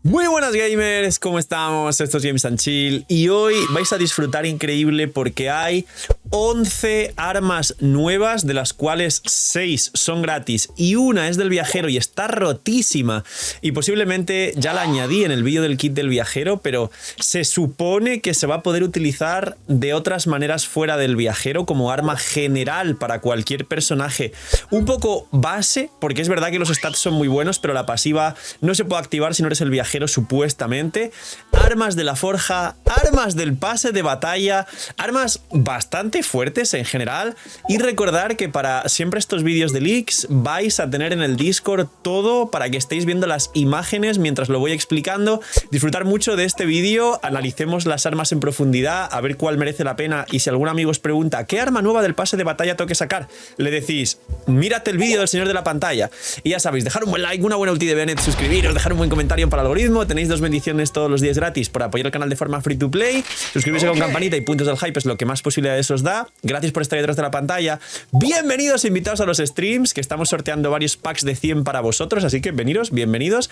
Muy buenas gamers, ¿cómo estamos? Esto es Games and Chill y hoy vais a disfrutar increíble porque hay 11 armas nuevas, de las cuales 6 son gratis y una es del viajero y está rotísima y posiblemente ya la añadí en el vídeo del kit del viajero, pero se supone que se va a poder utilizar de otras maneras fuera del viajero como arma general para cualquier personaje. Un poco base, porque es verdad que los stats son muy buenos, pero la pasiva no se puede activar si no eres el viajero supuestamente. Armas de la forja, armas del pase de batalla, armas bastante fuertes en general, y recordar que para siempre estos vídeos de leaks vais a tener en el Discord todo para que estéis viendo las imágenes mientras lo voy explicando. Disfrutar mucho de este vídeo, analicemos las armas en profundidad, a ver cuál merece la pena, y si algún amigo os pregunta ¿qué arma nueva del pase de batalla tengo que sacar?, le decís mírate el vídeo del señor de la pantalla. Y ya sabéis, dejar un buen like, una buena ulti de Bennett, suscribiros, dejar un buen comentario para el algoritmo. Tenéis 2 bendiciones todos los días gratis por apoyar el canal de forma free to play. Suscribirse con campanita y puntos del hype es lo que más posibilidades os da. Gracias por estar detrás de la pantalla. Bienvenidos, invitados a los streams, que estamos sorteando varios packs de 100 para vosotros, así que veniros, bienvenidos.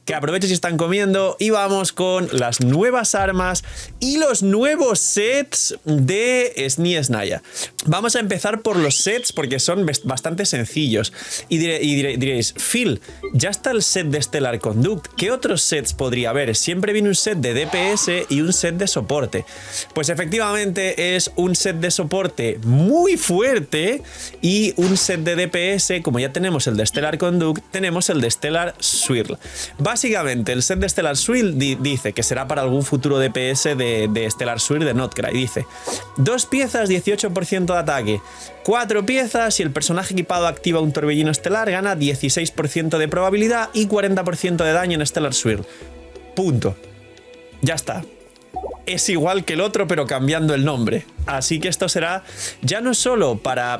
Que aprovechen si están comiendo y vamos con las nuevas armas y los nuevos sets de SNES. Vamos a empezar por los sets porque son bastante sencillos. Y diréis, Phil, ya está el set de Stellar Conduct, ¿qué otros sets podría haber? Siempre viene un set de DPS y un set de soporte. Pues efectivamente es un set de soporte muy fuerte y un set de DPS. Como ya tenemos el de Stellar Conduct, tenemos el de Stellar Swirl. Básicamente el set de Stellar Swirl dice que será para algún futuro DPS de Stellar Swirl de Notcry. Dice 2 piezas, 18% de ataque, 4 piezas, si el personaje equipado activa un torbellino estelar gana 16% de probabilidad y 40% de daño en Stellar Swirl. Punto. Ya está. Es igual que el otro, pero cambiando el nombre. Así que esto será ya no solo para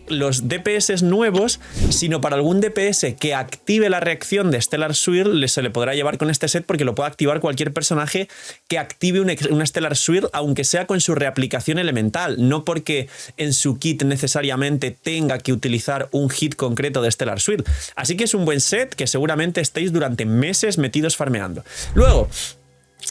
los DPS nuevos, sino para algún DPS que active la reacción de Stellar Swirl se le podrá llevar con este set, porque lo puede activar cualquier personaje que active una Stellar Swirl, aunque sea con su reaplicación elemental, no porque en su kit necesariamente tenga que utilizar un hit concreto de Stellar Swirl. Así que es un buen set que seguramente estéis durante meses metidos farmeando. Luego,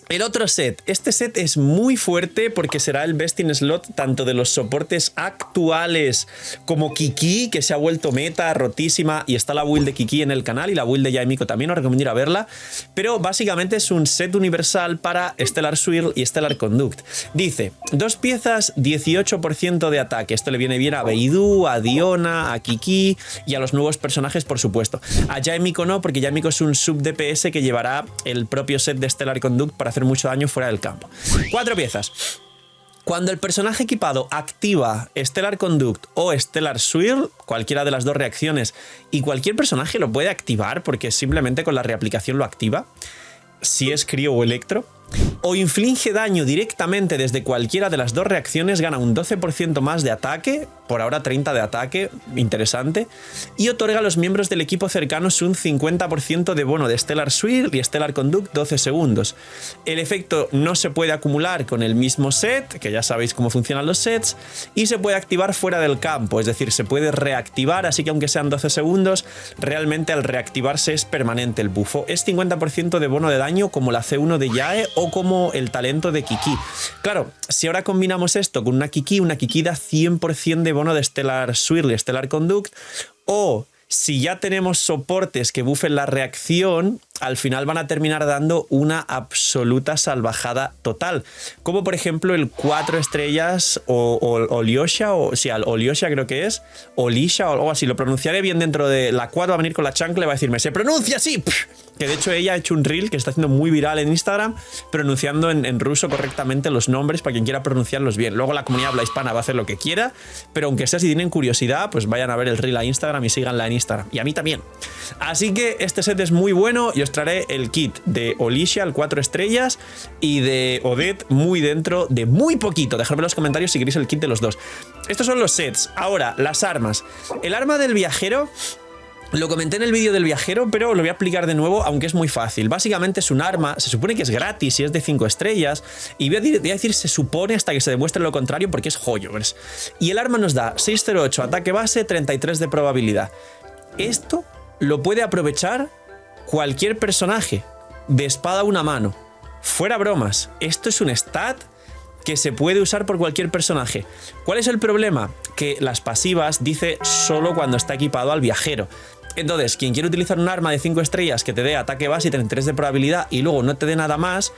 el otro set, este set es muy fuerte porque será el best in slot tanto de los soportes actuales como Kiki, que se ha vuelto meta, rotísima, y está la build de Kiki en el canal y la build de Yaemiko también, os recomiendo ir a verla, pero básicamente es un set universal para Stellar Swirl y Stellar Conduct. Dice, 2 piezas, 18% de ataque, esto le viene bien a Beidou, a Diona, a Kiki y a los nuevos personajes, por supuesto. A Yaemiko no, porque Yaemiko es un sub DPS que llevará el propio set de Stellar Conduct para hacer mucho daño fuera del campo. 4 piezas. Cuando el personaje equipado activa Stellar Conduct o Stellar Swirl, cualquiera de las dos reacciones, y cualquier personaje lo puede activar porque simplemente con la reaplicación lo activa, si es Crío o Electro, o inflige daño directamente desde cualquiera de las dos reacciones, gana un 12% más de ataque, por ahora 30 de ataque, interesante, y otorga a los miembros del equipo cercanos un 50% de bono de Stellar Swirl y Stellar Conduct 12 segundos. El efecto no se puede acumular con el mismo set, que ya sabéis cómo funcionan los sets, y se puede activar fuera del campo, es decir, se puede reactivar, así que aunque sean 12 segundos, realmente al reactivarse es permanente el bufo. Es 50% de bono de daño como la C1 de Yae o como el talento de Kiki. Claro, si ahora combinamos esto con una Kiki da 100% de bono de Stellar Swirl y Stellar Conduct, o si ya tenemos soportes que buffen la reacción, al final van a terminar dando una absoluta salvajada total. Como por ejemplo el 4 estrellas o Olyosha, o sí, Olyosha creo que es, Olisha o algo así. Lo pronunciaré bien dentro de la 4, va a venir con la chancla y va a decirme, se pronuncia así. Que de hecho ella ha hecho un reel que está haciendo muy viral en Instagram, pronunciando en ruso correctamente los nombres para quien quiera pronunciarlos bien. Luego la comunidad habla hispana va a hacer lo que quiera, pero aunque sea, si tienen curiosidad, pues vayan a ver el reel a Instagram y síganla en Instagram. Y a mí también. Así que este set es muy bueno y os traeré el kit de Olisha, el 4 estrellas, y de Odette muy dentro de muy poquito. Dejadme en los comentarios si queréis el kit de los dos. Estos son los sets. Ahora, las armas. El arma del viajero Lo comenté en el vídeo del viajero, pero lo voy a explicar de nuevo, aunque es muy fácil. Básicamente es un arma, se supone que es gratis y es de 5 estrellas, y voy a decir se supone hasta que se demuestre lo contrario porque es Hoyoverse. Y el arma nos da 608 ataque base, 33 de probabilidad. Esto lo puede aprovechar cualquier personaje. de espada a una mano. Fuera bromas, esto es un stat que se puede usar por cualquier personaje. ¿Cuál es el problema? Que las pasivas dice solo cuando está equipado al viajero. Entonces, quien quiere utilizar un arma de 5 estrellas que te dé ataque base y 33 de probabilidad y luego no te dé nada más,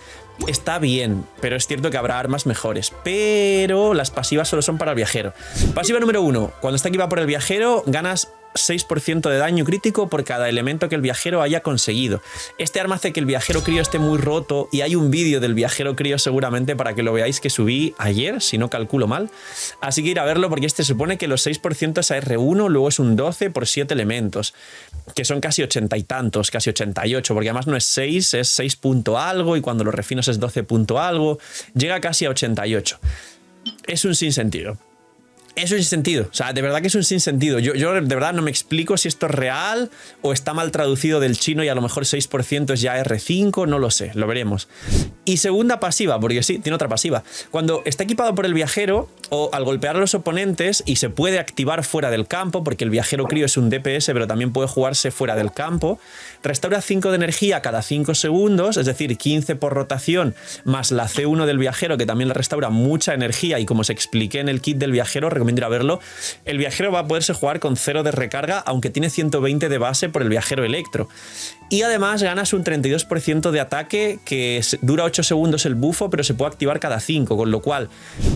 está bien, pero es cierto que habrá armas mejores. Pero las pasivas solo son para el viajero. Pasiva número 1. Cuando está equipada por el viajero, ganas 6% de daño crítico por cada elemento que el viajero haya conseguido. Este arma hace que el viajero crío esté muy roto y hay un vídeo del viajero crío seguramente para que lo veáis que subí ayer, si no calculo mal. Así que ir a verlo porque este supone que los 6% es a R1, luego es un 12 por 7 elementos, que son casi 80 y tantos, casi 88, porque además no es 6, es 6 punto algo y cuando lo refinas es 12 punto algo, llega casi a 88. Es un sinsentido. Es un sinsentido, o sea, de verdad que es un sinsentido. Yo de verdad no me explico si esto es real o está mal traducido del chino y a lo mejor 6% es ya R5, no lo sé, lo veremos. Y segunda pasiva, porque sí, tiene otra pasiva. Cuando está equipado por el viajero o al golpear a los oponentes y se puede activar fuera del campo, porque el viajero crío es un DPS, pero también puede jugarse fuera del campo, restaura 5 de energía cada 5 segundos, es decir, 15 por rotación, más la C1 del viajero, que también le restaura mucha energía y como os expliqué en el kit del viajero, recomiendo ir a verlo, el viajero va a poderse jugar con 0 de recarga, aunque tiene 120 de base por el viajero electro. Y además ganas un 32% de ataque, que dura 8 segundos el bufo, pero se puede activar cada 5, con lo cual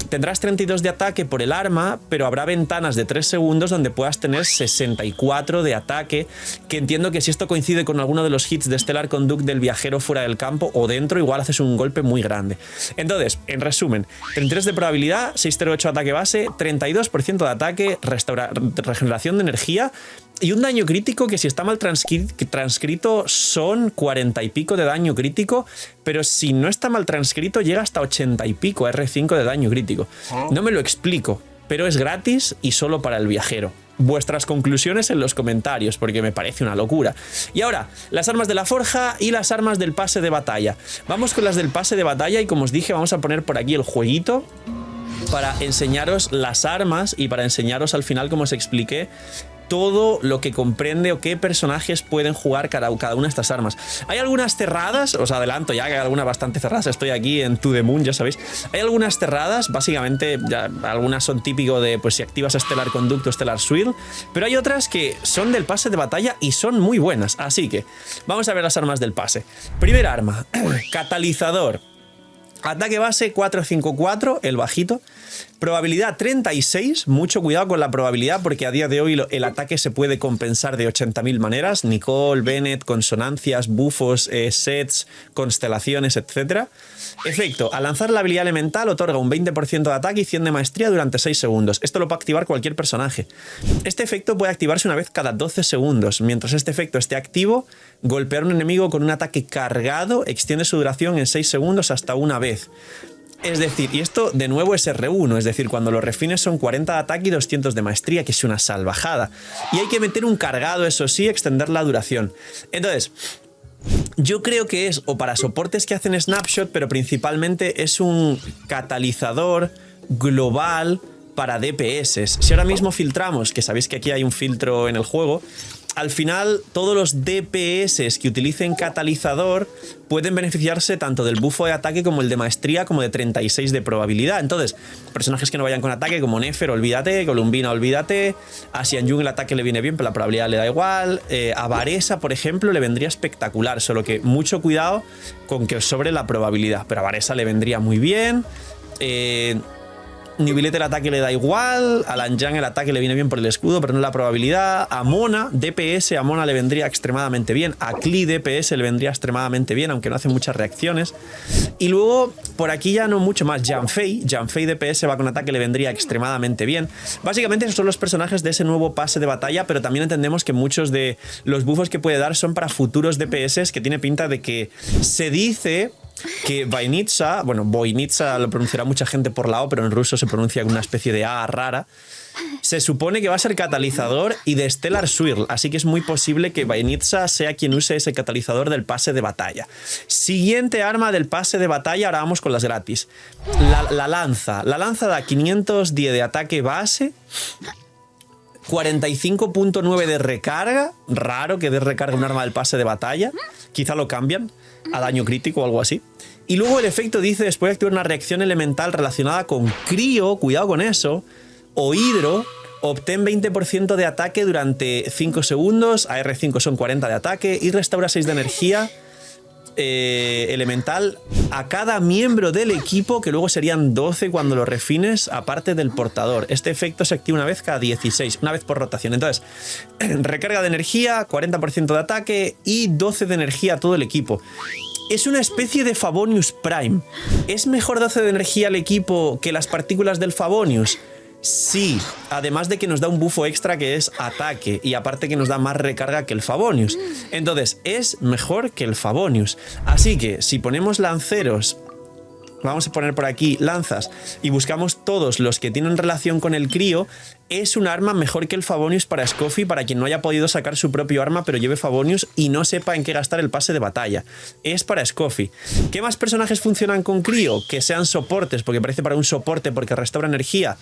tendrás 32 de ataque por el arma, pero habrá ventanas de 3 segundos donde puedas tener 64 de ataque, que entiendo que si esto coincide con alguno de los hits de Stellar Conduct del viajero fuera del campo o dentro, igual haces un golpe muy grande. Entonces, en resumen, 33 de probabilidad, 608 ataque base, 32% de ataque, regeneración de energía y un daño crítico que si está mal transcrito son 40 y pico de daño crítico, pero si no está mal transcrito llega hasta 80 y pico R5 de daño crítico. No me lo explico, pero es gratis y solo para el viajero. Vuestras conclusiones en los comentarios, porque me parece una locura. Y ahora, las armas de la forja y las armas del pase de batalla. Vamos con las del pase de batalla y como os dije, vamos a poner por aquí el jueguito para enseñaros las armas y para enseñaros al final, como os expliqué, todo lo que comprende o qué personajes pueden jugar cada una de estas armas. Hay algunas cerradas, os adelanto ya que hay algunas bastante cerradas, estoy aquí en To The Moon, ya sabéis. Hay algunas cerradas, básicamente ya, algunas son típico de pues si activas Stellar Conduct o Stellar Swirl, pero hay otras que son del pase de batalla y son muy buenas, así que vamos a ver las armas del pase. Primera arma, catalizador. Ataque base 454, el bajito. Probabilidad 36, mucho cuidado con la probabilidad porque a día de hoy el ataque se puede compensar de 80.000 maneras. Nicole, Bennett, consonancias, bufos, sets, constelaciones, etc. Efecto, al lanzar la habilidad elemental otorga un 20% de ataque y 100 de maestría durante 6 segundos. Esto lo puede activar cualquier personaje. Este efecto puede activarse una vez cada 12 segundos. Mientras este efecto esté activo, golpear a un enemigo con un ataque cargado extiende su duración en 6 segundos hasta una vez. Es decir, y esto de nuevo es R1, es decir, cuando lo refines son 40 de ataque y 200 de maestría, que es una salvajada. Y hay que meter un cargado, eso sí, extender la duración. Entonces, yo creo que es o para soportes que hacen snapshot, pero principalmente es un catalizador global para DPS. Si ahora mismo filtramos, que sabéis que aquí hay un filtro en el juego, al final todos los DPS que utilicen catalizador pueden beneficiarse tanto del bufo de ataque como el de maestría, como de 36 de probabilidad. Entonces, personajes que no vayan con ataque como Nefer, olvídate, Columbina, olvídate, a Xianyun el ataque le viene bien, pero la probabilidad le da igual, a Varesa, por ejemplo, le vendría espectacular, solo que mucho cuidado con que os sobre la probabilidad, pero a Varesa le vendría muy bien. Nibilete el ataque le da igual, a Lanjang el ataque le viene bien por el escudo, pero no la probabilidad. A Mona, DPS, a Mona le vendría extremadamente bien. A Klee, DPS, le vendría extremadamente bien, aunque no hace muchas reacciones. Y luego, por aquí ya no mucho más. Janfei, DPS va con ataque, le vendría extremadamente bien. Básicamente esos son los personajes de ese nuevo pase de batalla, pero también entendemos que muchos de los buffos que puede dar son para futuros DPS, que tiene pinta de que se dice que Vainitsa, bueno, Voinitsa lo pronunciará mucha gente por la O, pero en ruso se pronuncia con una especie de A rara. Se supone que va a ser catalizador y de Stellar Swirl, así que es muy posible que Vainitsa sea quien use ese catalizador del pase de batalla. Siguiente arma del pase de batalla, ahora vamos con las gratis. La lanza. La lanza da 510 de ataque base, 45.9 de recarga. Raro que dé recarga un arma del pase de batalla. Quizá lo cambian a daño crítico o algo así. Y luego el efecto dice, después de activar una reacción elemental relacionada con crío, cuidado con eso, o hidro, obtén 20% de ataque durante 5 segundos, AR5 son 40 de ataque y restaura 6 de energía elemental a cada miembro del equipo, que luego serían 12 cuando lo refines, aparte del portador. Este efecto se activa una vez cada 16, una vez por rotación. Entonces, recarga de energía, 40% de ataque y 12 de energía a todo el equipo. Es una especie de Favonius Prime. ¿Es mejor 12 de energía al equipo que las partículas del Favonius? Sí, además de que nos da un bufo extra que es ataque y aparte que nos da más recarga que el Favonius. Entonces, es mejor que el Favonius. Así que si ponemos lanceros, vamos a poner por aquí lanzas y buscamos todos los que tienen relación con el crío, es un arma mejor que el Favonius para Scoffy, para quien no haya podido sacar su propio arma pero lleve Favonius y no sepa en qué gastar el pase de batalla. Es para Scoffy. ¿Qué más personajes funcionan con crío? Que sean soportes, porque parece para un soporte porque restaura energía.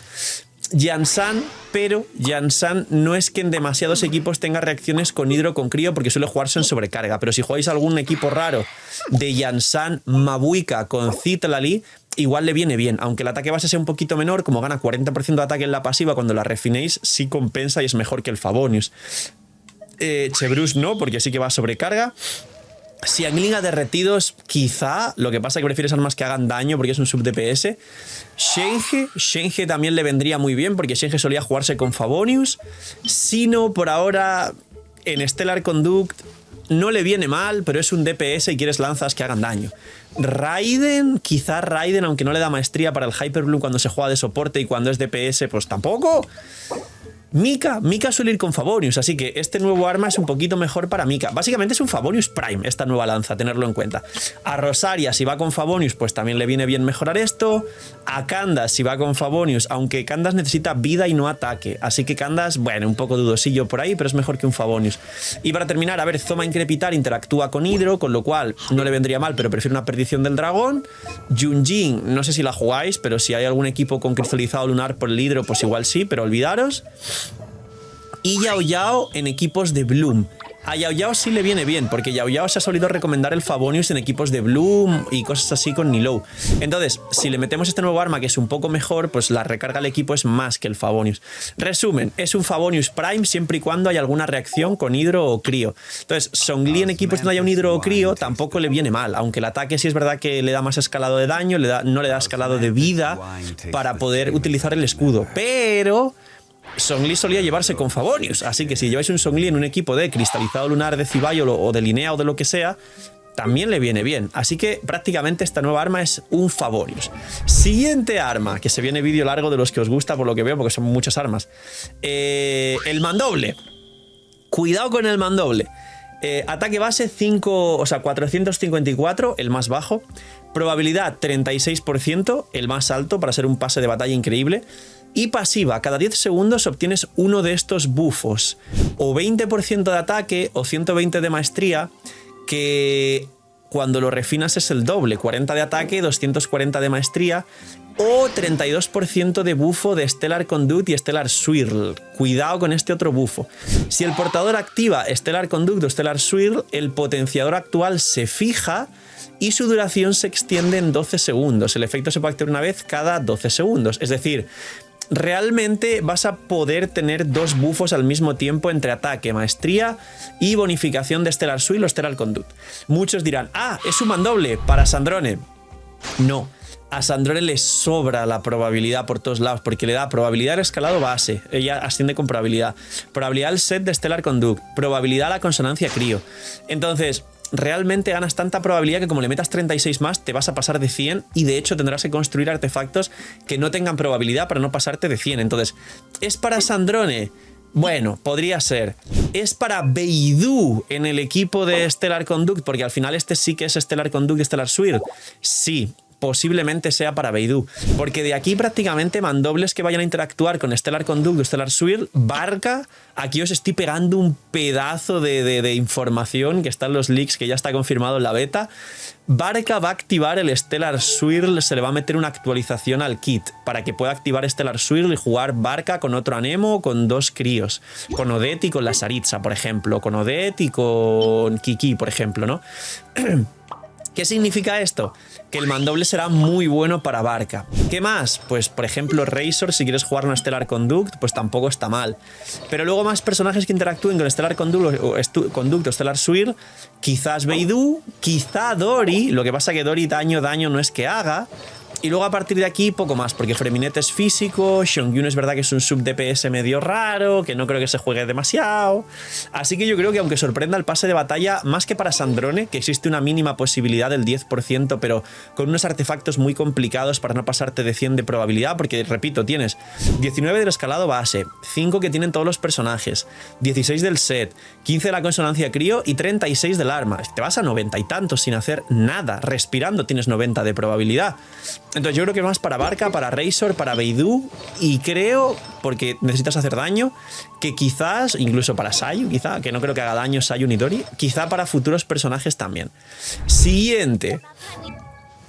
Jansan, pero Jansan no es que en demasiados equipos tenga reacciones con hidro con crío porque suele jugarse en sobrecarga, pero si jugáis algún equipo raro de Jansan Mabuika con Citlali, igual le viene bien, aunque el ataque base sea un poquito menor, como gana 40% de ataque en la pasiva cuando la refinéis, sí compensa y es mejor que el Favonius. Chebrus no, porque sí que va a sobrecarga. Xiangling a derretidos, quizá. Lo que pasa es que prefieres armas que hagan daño porque es un sub DPS. Shenge también le vendría muy bien porque Shenge solía jugarse con Favonius. Sino por ahora en Stellar Conduct no le viene mal, pero es un DPS y quieres lanzas que hagan daño. Raiden, quizá Raiden, aunque no le da maestría para el Hyperbloom cuando se juega de soporte y cuando es DPS, pues tampoco. Mika suele ir con Favonius, así que este nuevo arma es un poquito mejor para Mika. Básicamente es un Favonius Prime esta nueva lanza, tenerlo en cuenta. A Rosaria, si va con Favonius, pues también le viene bien mejorar esto. A Candace, si va con Favonius, aunque Candace necesita vida y no ataque, así que Candace, bueno, un poco dudosillo por ahí, pero es mejor que un Favonius. Y para terminar, a ver, Zoma Increpitar interactúa con Hidro, con lo cual no le vendría mal, pero prefiero una perdición del dragón. Yunjin, no sé si la jugáis, pero si hay algún equipo con cristalizado lunar por el Hidro, pues igual sí, pero olvidaros. Y Yao Yao en equipos de Bloom. A Yao Yao sí le viene bien, porque Yao Yao se ha solido recomendar el Favonius en equipos de Bloom y cosas así con Nilou. Entonces, si le metemos este nuevo arma que es un poco mejor, pues la recarga al equipo es más que el Favonius. Resumen, es un Favonius Prime siempre y cuando haya alguna reacción con hidro o crío. Entonces, Zhongli en equipos donde haya un hidro o crío tampoco le viene mal, aunque el ataque sí es verdad que le da más escalado de daño, no le da escalado de vida para poder utilizar el escudo. Pero Zhongli solía llevarse con Favonius, así que si lleváis un Zhongli en un equipo de cristalizado lunar de Cibayo o de Linea o de lo que sea, también le viene bien. Así que prácticamente esta nueva arma es un Favonius. Siguiente arma, que se viene vídeo largo de los que os gusta por lo que veo, porque son muchas armas. El mandoble. Cuidado con el mandoble. Ataque base 454, el más bajo. Probabilidad 36%, el más alto para ser un pase de batalla increíble. Y pasiva, cada 10 segundos obtienes uno de estos bufos. O 20% de ataque o 120 de maestría, que cuando lo refinas es el doble. 40 de ataque, 240 de maestría. O 32% de bufo de Stellar Conduct y Stellar Swirl. Cuidado con este otro bufo. Si el portador activa Stellar Conduct o Stellar Swirl, el potenciador actual se fija y su duración se extiende en 12 segundos. El efecto se puede activar una vez cada 12 segundos. Es decir, realmente vas a poder tener dos bufos al mismo tiempo entre ataque, maestría y bonificación de Stellar Swirl o Stellar Conduct. Muchos dirán, es un mandoble para Sandrone. No. A Sandrone le sobra la probabilidad por todos lados, porque le da probabilidad al escalado base, ella asciende con probabilidad al set de Stellar Conduct, probabilidad a la consonancia crío. Entonces, realmente ganas tanta probabilidad que como le metas 36 más, te vas a pasar de 100 y de hecho tendrás que construir artefactos que no tengan probabilidad para no pasarte de 100. Entonces, ¿es para Sandrone? Bueno, podría ser. ¿Es para Beidou en el equipo de Stellar Conduct? Porque al final este sí que es Stellar Conduct y Stellar Swirl. Sí, posiblemente sea para Beidou, porque de aquí prácticamente mandobles que vayan a interactuar con Stellar Conduct o Stellar Swirl, Barca, aquí os estoy pegando un pedazo de información que está en los leaks, que ya está confirmado en la beta. Barca va a activar el Stellar Swirl, se le va a meter una actualización al kit para que pueda activar Stellar Swirl y jugar Barca con otro Anemo, con 2 críos, con Odette y con la Saritza, por ejemplo, con Odette y con Kiki, por ejemplo, ¿no? ¿Qué significa esto? Que el mandoble será muy bueno para Barca. ¿Qué más? Pues, por ejemplo, Razor, si quieres jugar una Stellar Conduct, pues tampoco está mal. Pero luego más personajes que interactúen con Stellar Conduct o Stellar Swirl, quizás Beidou, quizá Dori, lo que pasa que Dori daño no es que haga. Y luego a partir de aquí poco más, porque Freminet es físico, Xiongyun es verdad que es un sub DPS medio raro, que no creo que se juegue demasiado. Así que yo creo que aunque sorprenda el pase de batalla, más que para Sandrone, que existe una mínima posibilidad del 10%, pero con unos artefactos muy complicados para no pasarte de 100 de probabilidad, porque repito, tienes 19 del escalado base, 5 que tienen todos los personajes, 16 del set, 15 de la consonancia crío y 36 del arma. Te vas a 90 y tantos sin hacer nada, respirando tienes 90 de probabilidad. Entonces yo creo que más para Barca, para Razor, para Beidou, y creo, porque necesitas hacer daño, que quizás, incluso para Sayu, quizá, que no creo que haga daño Sayu ni Dori, quizá para futuros personajes también. Siguiente.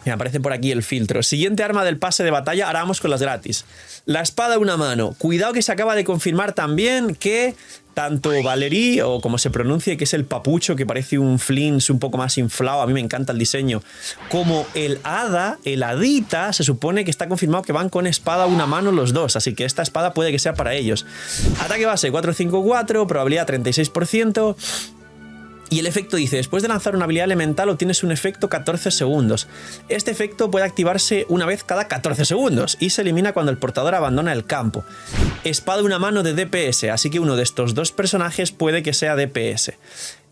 Me aparece por aquí el filtro. Siguiente arma del pase de batalla, ahora vamos con las gratis. La espada a una mano. Cuidado que se acaba de confirmar también que tanto Valerie, o como se pronuncie, que es el papucho que parece un flinch un poco más inflado, a mí me encanta el diseño, como el hada, el hadita, se supone que está confirmado que van con espada a una mano los dos, así que esta espada puede que sea para ellos. Ataque base 454, probabilidad 36%. Y el efecto dice, después de lanzar una habilidad elemental obtienes un efecto 14 segundos. Este efecto puede activarse una vez cada 14 segundos y se elimina cuando el portador abandona el campo. Espada una mano de DPS, así que uno de estos dos personajes puede que sea DPS.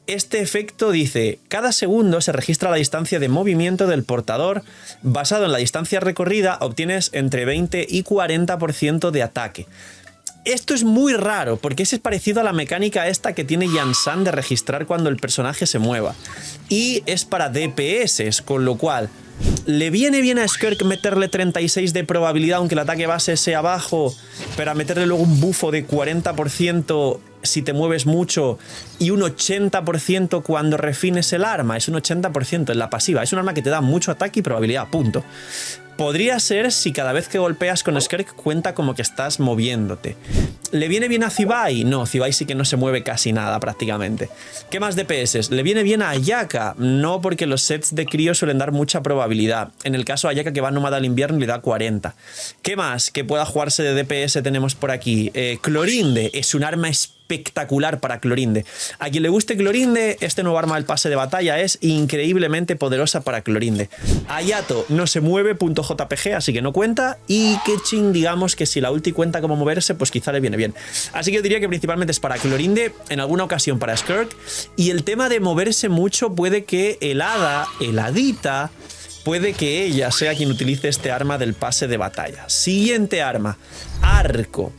Este efecto dice, cada segundo se registra la distancia de movimiento del portador. Basado en la distancia recorrida obtienes entre 20 y 40% de ataque. Esto es muy raro, porque ese es parecido a la mecánica esta que tiene Yansan de registrar cuando el personaje se mueva. Y es para DPS, con lo cual le viene bien a Skirk meterle 36 de probabilidad, aunque el ataque base sea bajo, pero a meterle luego un bufo de 40% si te mueves mucho y un 80% cuando refines el arma. Es un 80% en la pasiva. Es un arma que te da mucho ataque y probabilidad, punto. Podría ser si cada vez que golpeas con Skirk cuenta como que estás moviéndote. ¿Le viene bien a Zibai? No, Zibai sí que no se mueve casi nada prácticamente. ¿Qué más DPS? ¿Le viene bien a Ayaka? No, porque los sets de crío suelen dar mucha probabilidad. En el caso de Ayaka, que va nómada al invierno, le da 40. ¿Qué más que pueda jugarse de DPS tenemos por aquí? Clorinde es un arma espectacular para Clorinde. A quien le guste Clorinde, este nuevo arma del pase de batalla es increíblemente poderosa para Clorinde. Ayato no se mueve, .jpg, así que no cuenta. Y Keqing, digamos que si la ulti cuenta como moverse, pues quizá le viene bien. Así que yo diría que principalmente es para Clorinde, en alguna ocasión para Skirk. Y el tema de moverse mucho puede que el hada, el hadita, puede que ella sea quien utilice este arma del pase de batalla. Siguiente arma, arco.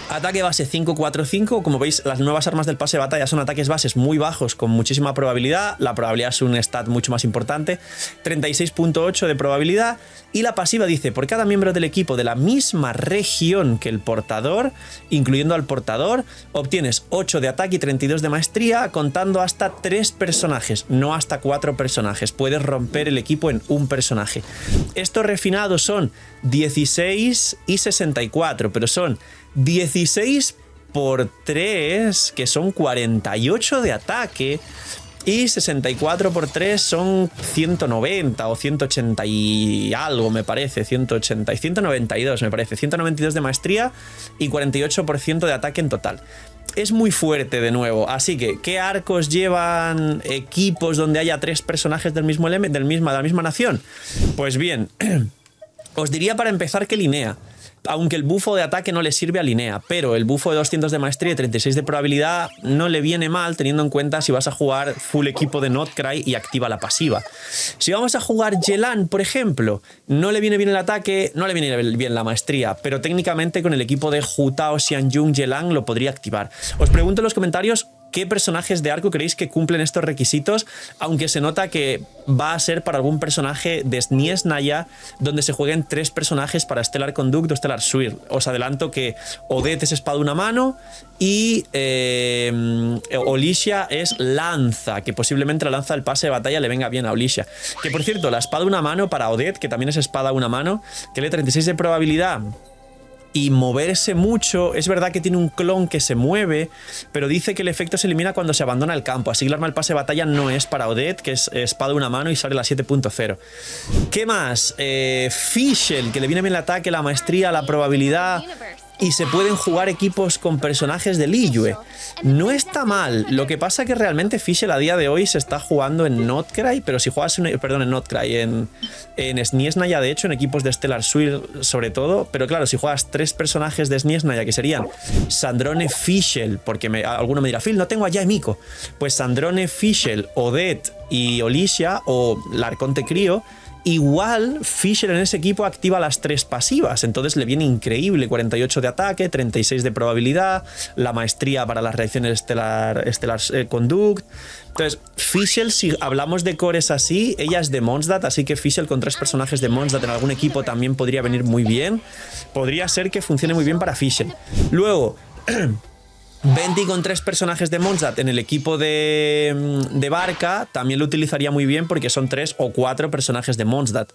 Ataque base 545, como veis las nuevas armas del pase de batalla son ataques bases muy bajos con muchísima probabilidad, la probabilidad es un stat mucho más importante, 36.8 de probabilidad, y la pasiva dice, por cada miembro del equipo de la misma región que el portador, incluyendo al portador, obtienes 8 de ataque y 32 de maestría, contando hasta 3 personajes, no hasta 4 personajes, puedes romper el equipo en un personaje. Estos refinados son 16 y 64, pero son 16 por 3, que son 48 de ataque, y 64 por 3 son 190 o 180 y algo, me parece, 180 y 192, me parece, 192 de maestría y 48% de ataque en total. Es muy fuerte de nuevo, así que ¿qué arcos llevan equipos donde haya 3 personajes del mismo de la misma nación? Pues bien, os diría para empezar que Linnea. Aunque el bufo de ataque no le sirve a Linnea, pero el bufo de 200 de maestría y 36 de probabilidad no le viene mal, teniendo en cuenta si vas a jugar full equipo de Notcry y activa la pasiva. Si vamos a jugar Yelan, por ejemplo, no le viene bien el ataque, no le viene bien la maestría, pero técnicamente con el equipo de Hu Tao, Xianjun, Yelan lo podría activar. Os pregunto en los comentarios qué personajes de arco creéis que cumplen estos requisitos, aunque se nota que va a ser para algún personaje de SNES Naya donde se jueguen 3 personajes para Stellar Conduct o Stellar Swirl. Os adelanto que Odette es espada una mano y Olicia es lanza, que posiblemente la lanza del pase de batalla le venga bien a Olicia. Que por cierto, la espada una mano para Odette, que también es espada una mano, tiene 36 de probabilidad y moverse mucho. Es verdad que tiene un clon que se mueve, pero dice que el efecto se elimina cuando se abandona el campo, así que el arma del pase de batalla no es para Odette, que es espada una mano y sale la 7.0. ¿Qué más? Fischl, que le viene bien el ataque, la maestría, la probabilidad, y se pueden jugar equipos con personajes de Liyue. No está mal, lo que pasa que realmente Fischl a día de hoy se está jugando en Notcry, pero si juegas en Notcry, en SNES Naya, de hecho, en equipos de Stellar Swirl sobre todo, pero claro, si juegas 3 personajes de SNES Naya, que serían Sandrone, Fischl, porque alguno me dirá, Phil, no tengo a Yae Miko, pues Sandrone, Fischl, Odette y Olicia, o Larconte Crío. Igual Fischl en ese equipo activa las 3 pasivas, entonces le viene increíble, 48 de ataque, 36 de probabilidad, la maestría para las reacciones Stellar Conduct. Entonces Fischl, si hablamos de cores así, ella es de Mondstadt, así que Fischl con 3 personajes de Mondstadt en algún equipo también podría venir muy bien. Podría ser que funcione muy bien para Fischl. Luego Venti con 3 personajes de Mondstadt en el equipo de Barca también lo utilizaría muy bien porque son 3 o 4 personajes de Mondstadt.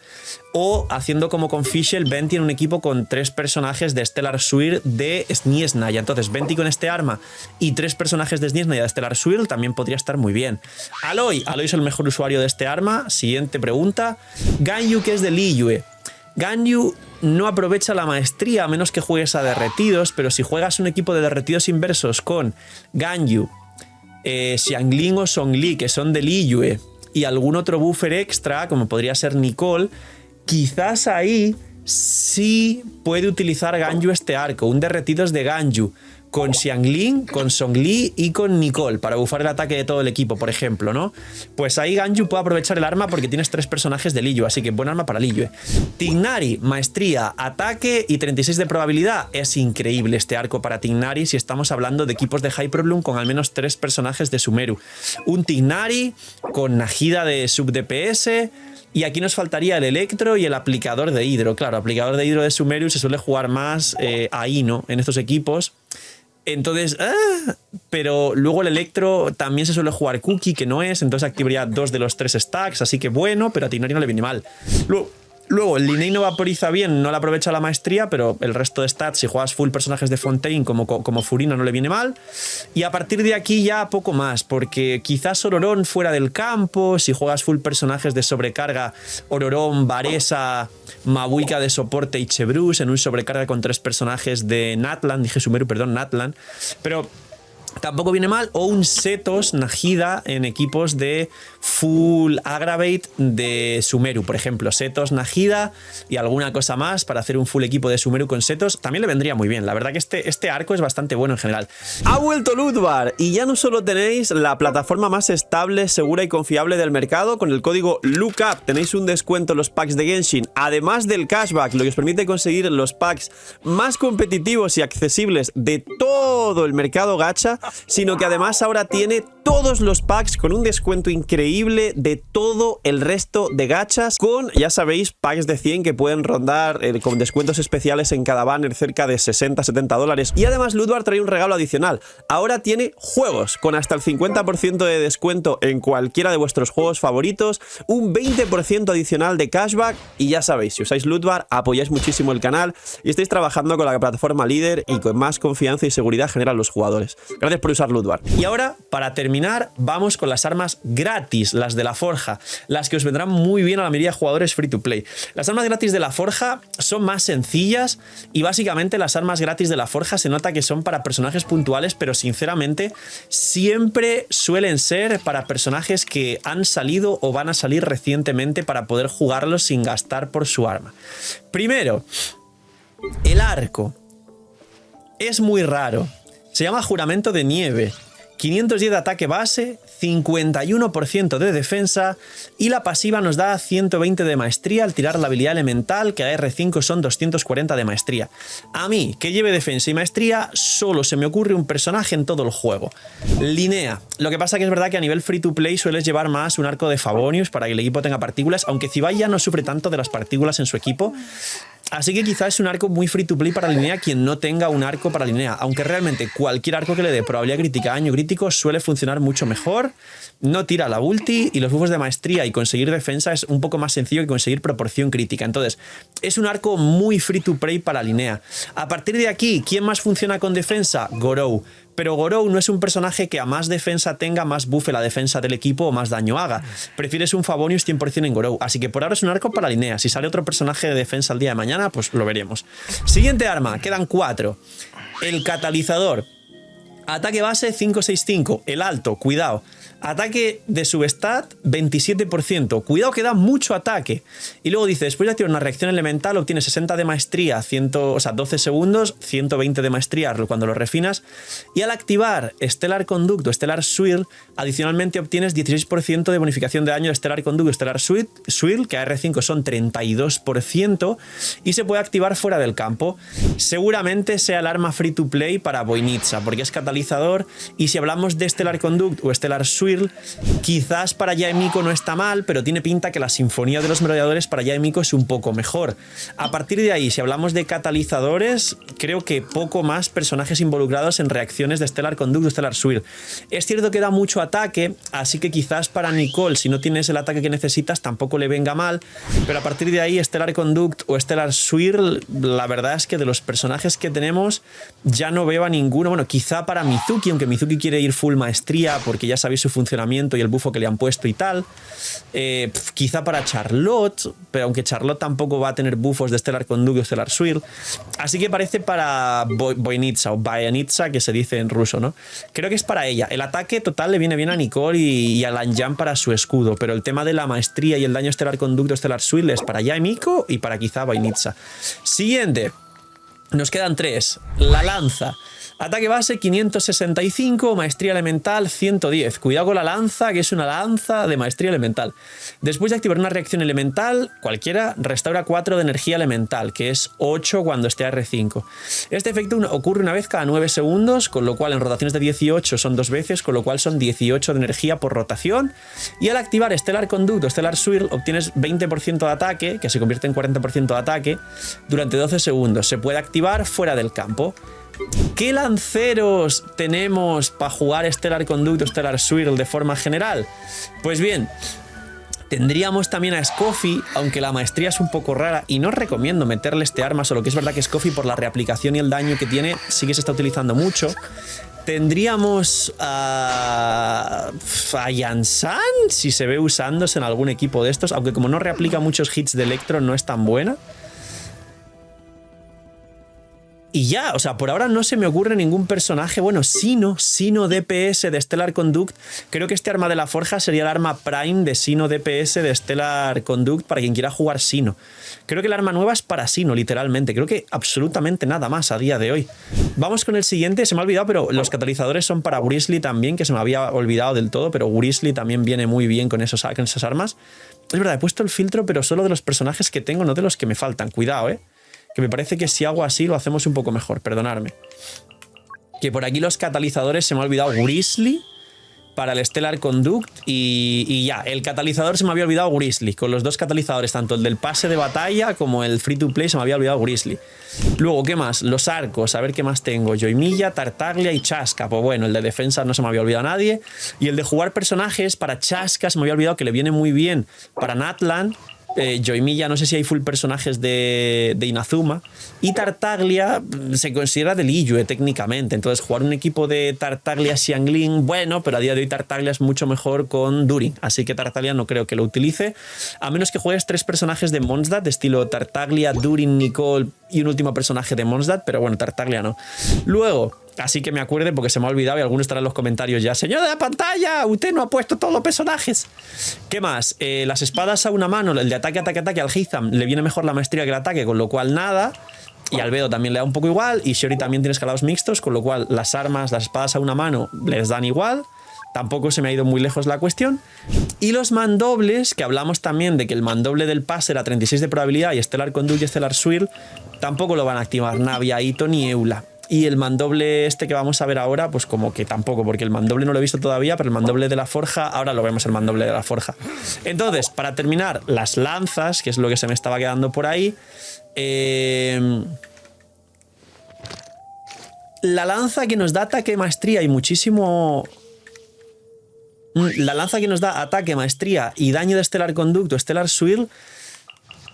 O haciendo como con Fischl, Venti en un equipo con 3 personajes de Stellar Swirl de SNES Naya. Entonces Venti con este arma y 3 personajes de SNES Naya de Stellar Swirl también podría estar muy bien. Aloy es el mejor usuario de este arma. Siguiente pregunta. Ganyu, que es de Liyue. Ganyu no aprovecha la maestría a menos que juegues a derretidos, pero si juegas un equipo de derretidos inversos con Ganyu, Xiangling o Zhongli, que son de Liyue, y algún otro buffer extra, como podría ser Nicole, quizás ahí sí puede utilizar Ganyu este arco, un derretidos de Ganyu, con Xiangling, con Zhongli y con Nicole, para bufar el ataque de todo el equipo, por ejemplo, ¿no? Pues ahí Ganyu puede aprovechar el arma porque tienes 3 personajes de Liyue, así que buen arma para Liyue. Tignari, maestría, ataque y 36 de probabilidad. Es increíble este arco para Tignari si estamos hablando de equipos de Hyperbloom con al menos 3 personajes de Sumeru. Un Tignari con Nahida de sub DPS. Y aquí nos faltaría el Electro y el aplicador de hidro. Claro, aplicador de hidro de Sumeru se suele jugar más ahí, ¿no? En estos equipos. Entonces, pero luego el Electro también se suele jugar Cookie, que no es, entonces activaría 2 de los 3 stacks, así que bueno, pero a Tignari no le viene mal. Luego el Linei no vaporiza bien, no le aprovecha la maestría, pero el resto de stats, si juegas full personajes de Fontaine como Furina, no le viene mal. Y a partir de aquí ya poco más, porque quizás Ororón fuera del campo, si juegas full personajes de sobrecarga, Ororón, Varesa, Mabuika de soporte y Chebrus en un sobrecarga con 3 personajes de Natlan, dije Sumeru, perdón, Natlan, pero tampoco viene mal. O un Setos Nahida en equipos de full aggravate de Sumeru, por ejemplo, Setos Nahida y alguna cosa más para hacer un full equipo de Sumeru con Setos, también le vendría muy bien. La verdad que este arco es bastante bueno en general. Ha vuelto Ludvar y ya no solo tenéis la plataforma más estable, segura y confiable del mercado, con el código LOOKUP tenéis un descuento en los packs de Genshin, además del cashback, lo que os permite conseguir los packs más competitivos y accesibles de todo el mercado gacha, sino que además ahora tiene todos los packs con un descuento increíble de todo el resto de gachas, con, ya sabéis, packs de 100 que pueden rondar con descuentos especiales en cada banner cerca de 60-70 dólares. Y además Ludvar trae un regalo adicional. Ahora tiene juegos con hasta el 50% de descuento en cualquiera de vuestros juegos favoritos, un 20% adicional de cashback, y ya sabéis, si usáis Ludvar apoyáis muchísimo el canal y estáis trabajando con la plataforma líder y con más confianza y seguridad generan los jugadores. Gracias por usar Ludvar. Y ahora, para terminar, vamos con las armas gratis, las de la forja, las que os vendrán muy bien a la mayoría de jugadores free to play. Las armas gratis de la forja son más sencillas y básicamente las armas gratis de la forja se nota que son para personajes puntuales, pero sinceramente siempre suelen ser para personajes que han salido o van a salir recientemente para poder jugarlos sin gastar por su arma. Primero, el arco. Es muy raro. Se llama Juramento de Nieve 510 de ataque base, 51% de defensa y la pasiva nos da 120 de maestría al tirar la habilidad elemental, que a R5 son 240 de maestría. A mí, que lleve defensa y maestría, solo se me ocurre un personaje en todo el juego. Linnea. Lo que pasa que es verdad que a nivel free to play sueles llevar más un arco de Favonius para que el equipo tenga partículas, aunque Zibai ya no sufre tanto de las partículas en su equipo. Así que quizás es un arco muy free to play para Linnea quien no tenga un arco para Linnea, aunque realmente cualquier arco que le dé probabilidad crítica, daño crítico suele funcionar mucho mejor, no tira la ulti y los buffos de maestría y conseguir defensa es un poco más sencillo que conseguir proporción crítica. Entonces, es un arco muy free to play para Linnea. A partir de aquí, ¿quién más funciona con defensa? Gorou. Pero Gorou no es un personaje que a más defensa tenga, más buffe la defensa del equipo o más daño haga. Prefieres un Favonius 100% en Gorou. Así que por ahora es un arco para Linnea. Si sale otro personaje de defensa el día de mañana, pues lo veremos. Siguiente arma, quedan 4. El catalizador. Ataque base 565. El alto, cuidado. Ataque de substat 27%. Cuidado que da mucho ataque. Y luego dice, después de activar una reacción elemental obtienes 60 de maestría, 12 segundos, 120 de maestría cuando lo refinas. Y al activar Stellar Conduct o Stellar Swirl, adicionalmente obtienes 16% de bonificación de daño de Stellar Conduct o Stellar Swirl, que a R5 son 32%, y se puede activar fuera del campo. Seguramente sea el arma free to play para Voynitsa, porque es catalizador, y si hablamos de Stellar Conduct o Stellar Swirl, quizás para Yaemiko no está mal, pero tiene pinta que la sinfonía de los merodeadores para Yaemiko es un poco mejor. A partir de ahí, si hablamos de catalizadores, creo que poco más personajes involucrados en reacciones de Stellar Conduct o Stellar Swirl. Es cierto que da mucho ataque, así que quizás para Nicole, si no tienes el ataque que necesitas, tampoco le venga mal, pero a partir de ahí, Stellar Conduct o Stellar Swirl, la verdad es que de los personajes que tenemos, ya no veo a ninguno. Bueno, quizá para Mizuki, aunque Mizuki quiere ir full maestría, porque ya sabéis su funcionamiento y el bufo que le han puesto y tal. Quizá para Charlotte, pero aunque Charlotte tampoco va a tener bufos de Stellar Conduct o Stellar Swirl. Así que parece para Voynitsa o Bayanitsa, que se dice en ruso, ¿no? Creo que es para ella. El ataque total le viene bien a Nicole y a Lanjan para su escudo, pero el tema de la maestría y el daño Stellar Conduct o Stellar Swirl es para Yaemiko y para quizá Voynitsa. Siguiente. Nos quedan 3. La lanza. Ataque base 565, maestría elemental 110. Cuidado con la lanza, que es una lanza de maestría elemental. Después de activar una reacción elemental, cualquiera, restaura 4 de energía elemental, que es 8 cuando esté a R5. Este efecto ocurre una vez cada 9 segundos, con lo cual en rotaciones de 18 son 2 veces, con lo cual son 18 de energía por rotación. Y al activar Stellar Conduct o Stellar Swirl obtienes 20% de ataque, que se convierte en 40% de ataque, durante 12 segundos. Se puede activar fuera del campo. ¿Qué lanceros tenemos para jugar Stellar Conduct o Stellar Swirl de forma general? Pues bien, tendríamos también a Scoffy, aunque la maestría es un poco rara y no recomiendo meterle este arma, solo que es verdad que Scoffy, por la reaplicación y el daño que tiene, sí que se está utilizando mucho. Tendríamos a Yansan, si se ve usándose en algún equipo de estos, aunque como no reaplica muchos hits de Electro no es tan buena. Y ya, o sea, por ahora no se me ocurre ningún personaje. Bueno, Sino DPS de Stellar Conduct. Creo que este arma de la forja sería el arma prime de Sino DPS de Stellar Conduct para quien quiera jugar Sino. Creo que el arma nueva es para Sino, literalmente. Creo que absolutamente nada más a día de hoy. Vamos con el siguiente. Se me ha olvidado, pero los catalizadores son para Grizzly también, que se me había olvidado del todo, pero Grizzly también viene muy bien con esas armas. Es verdad, he puesto el filtro, pero solo de los personajes que tengo, no de los que me faltan. Cuidado, que me parece que si hago así lo hacemos un poco mejor, perdonadme. Que por aquí los catalizadores se me ha olvidado Grizzly para el Stellar Conduct y ya, el catalizador se me había olvidado Grizzly, con los dos catalizadores, tanto el del pase de batalla como el free to play se me había olvidado Grizzly. Luego, ¿qué más? Los arcos, a ver qué más tengo. Yoimiya, Tartaglia y Chasca. Pues bueno, el de defensa no se me había olvidado a nadie. Y el de jugar personajes, para Chasca se me había olvidado que le viene muy bien para Natlan. Yoimiya, no sé si hay full personajes de Inazuma. Y Tartaglia se considera de Liyue técnicamente. Entonces, jugar un equipo de Tartaglia Xiangling, bueno, pero a día de hoy Tartaglia es mucho mejor con Durin. Así que Tartaglia no creo que lo utilice. A menos que juegues 3 personajes de Mondstadt, de estilo Tartaglia, Durin, Nicole y un último personaje de Mondstadt. Pero bueno, Tartaglia no. Luego, así que me acuerde porque se me ha olvidado y algunos estarán en los comentarios ya. Señor de la pantalla, usted no ha puesto todos los personajes. ¿Qué más? Las espadas a una mano, el de ataque al Hitham, le viene mejor la maestría que el ataque, con lo cual nada. Y Albedo también le da un poco igual. Y Shiori también tiene escalados mixtos, con lo cual las armas, las espadas a una mano les dan igual. Tampoco se me ha ido muy lejos la cuestión. Y los mandobles, que hablamos también de que el mandoble del pase era 36 de probabilidad y Stellar Conduct y Stellar Swirl, tampoco lo van a activar Navia, Ito ni Eula. Y el mandoble este que vamos a ver ahora, pues como que tampoco, porque el mandoble no lo he visto todavía, pero el mandoble de la forja, ahora lo vemos el mandoble de la forja. Entonces, para terminar, las lanzas, que es lo que se me estaba quedando por ahí. La lanza que nos da ataque, maestría y muchísimo... La lanza que nos da ataque, maestría y daño de Stellar Conduct o Stellar Swirl,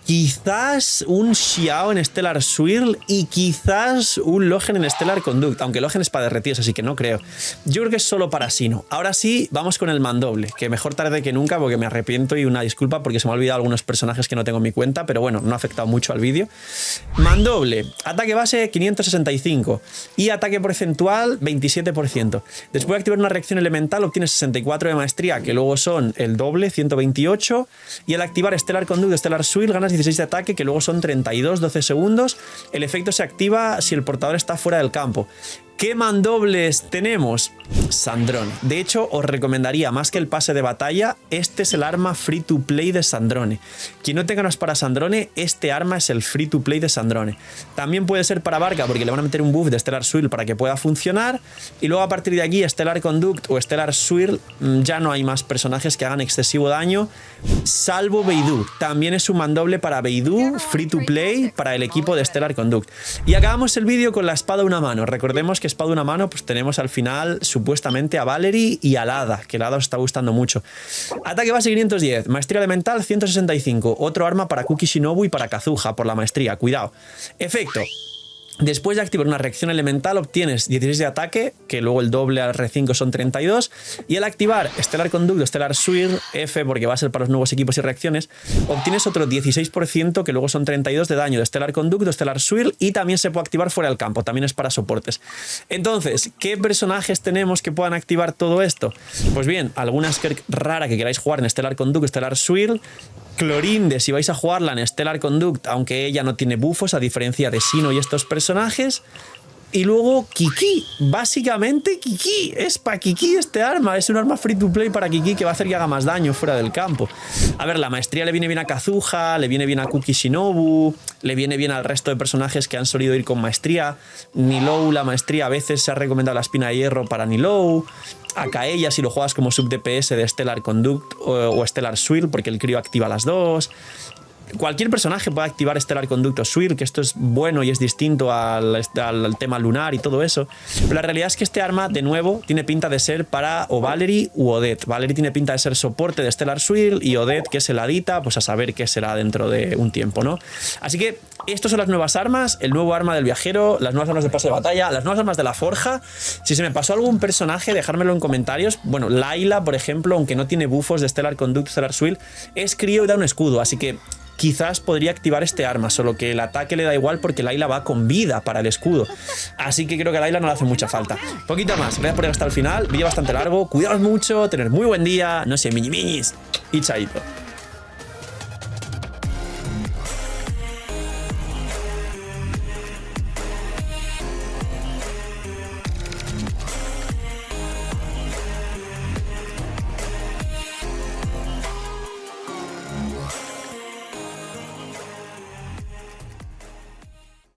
quizás un Xiao en Stellar Swirl y quizás un Logen en Stellar Conduct, aunque Logen es para derretidos, así que no creo. Yo creo que es solo para Sino. Ahora sí, vamos con el mandoble, que mejor tarde que nunca porque me arrepiento y una disculpa porque se me ha olvidado algunos personajes que no tengo en mi cuenta, pero bueno, no ha afectado mucho al vídeo. Mandoble, ataque base 565 y ataque porcentual 27%. Después de activar una reacción elemental obtienes 64 de maestría, que luego son el doble, 128, y al activar Stellar Conduct, Stellar Swirl ganas 16 de ataque, que luego son 32, 12 segundos. El efecto se activa si el portador está fuera del campo. ¿Qué mandobles tenemos? Sandrone. De hecho, os recomendaría más que el pase de batalla, este es el arma free to play de Sandrone. Quien no tenga unas para Sandrone, este arma es el free to play de Sandrone. También puede ser para Barca porque le van a meter un buff de Stellar Swirl para que pueda funcionar. Y luego a partir de aquí, Stellar Conduct o Stellar Swirl, ya no hay más personajes que hagan excesivo daño, salvo Beidou. También es un mandoble para Beidou, free to play, para el equipo de Stellar Conduct. Y acabamos el vídeo con la espada a una mano. Recordemos que espada a una mano, pues tenemos al final supuestamente a Valerie y al Hada, que el Hada os está gustando mucho. Ataque base 510, maestría elemental 165, otro arma para Kuki Shinobu y para Kazuha por la maestría, cuidado. Efecto. Después de activar una reacción elemental obtienes 16 de ataque, que luego el doble al R5 son 32, y al activar Stellar Conduct o Stellar Swirl, F porque va a ser para los nuevos equipos y reacciones, obtienes otro 16%, que luego son 32 de daño de Stellar Conduct o Stellar Swirl, y también se puede activar fuera del campo, también es para soportes. Entonces, ¿qué personajes tenemos que puedan activar todo esto? Pues bien, alguna Skirk rara que queráis jugar en Stellar Conduct o Stellar Swirl, Clorinde, si vais a jugarla en Stellar Conduct, aunque ella no tiene buffos, a diferencia de Sino y estos personajes. Y luego Kiki, básicamente Kiki, es para Kiki este arma, es un arma free to play para Kiki que va a hacer que haga más daño fuera del campo. A ver, la maestría le viene bien a Kazuha, le viene bien a Kuki Shinobu, le viene bien al resto de personajes que han solido ir con maestría. Nilou, la maestría, a veces se ha recomendado la espina de hierro para Nilou. A Kaeya si lo juegas como sub DPS de Stellar Conduct o Stellar Swirl, porque el crío activa las dos. Cualquier personaje puede activar Stellar Conduct o Swirl, que esto es bueno y es distinto al tema lunar y todo eso. Pero la realidad es que este arma, de nuevo, tiene pinta de ser para o Valerie u Odette. Valerie tiene pinta de ser soporte de Stellar Swirl y Odette, que es el hadita, pues a saber qué será dentro de un tiempo, ¿no? Así que estas son las nuevas armas, el nuevo arma del viajero, las nuevas armas de pase de batalla, las nuevas armas de la forja. Si se me pasó algún personaje, dejármelo en comentarios. Bueno, Layla, por ejemplo, aunque no tiene buffos de Stellar Conduct, Stellar Swirl, es crío y da un escudo, así que quizás podría activar este arma, solo que el ataque le da igual porque Layla va con vida para el escudo. Así que creo que a Layla no le hace mucha falta. Poquito más, gracias por llegar hasta el final, vídeo bastante largo, cuidaos mucho, tener muy buen día, no sé, miñis y chaito.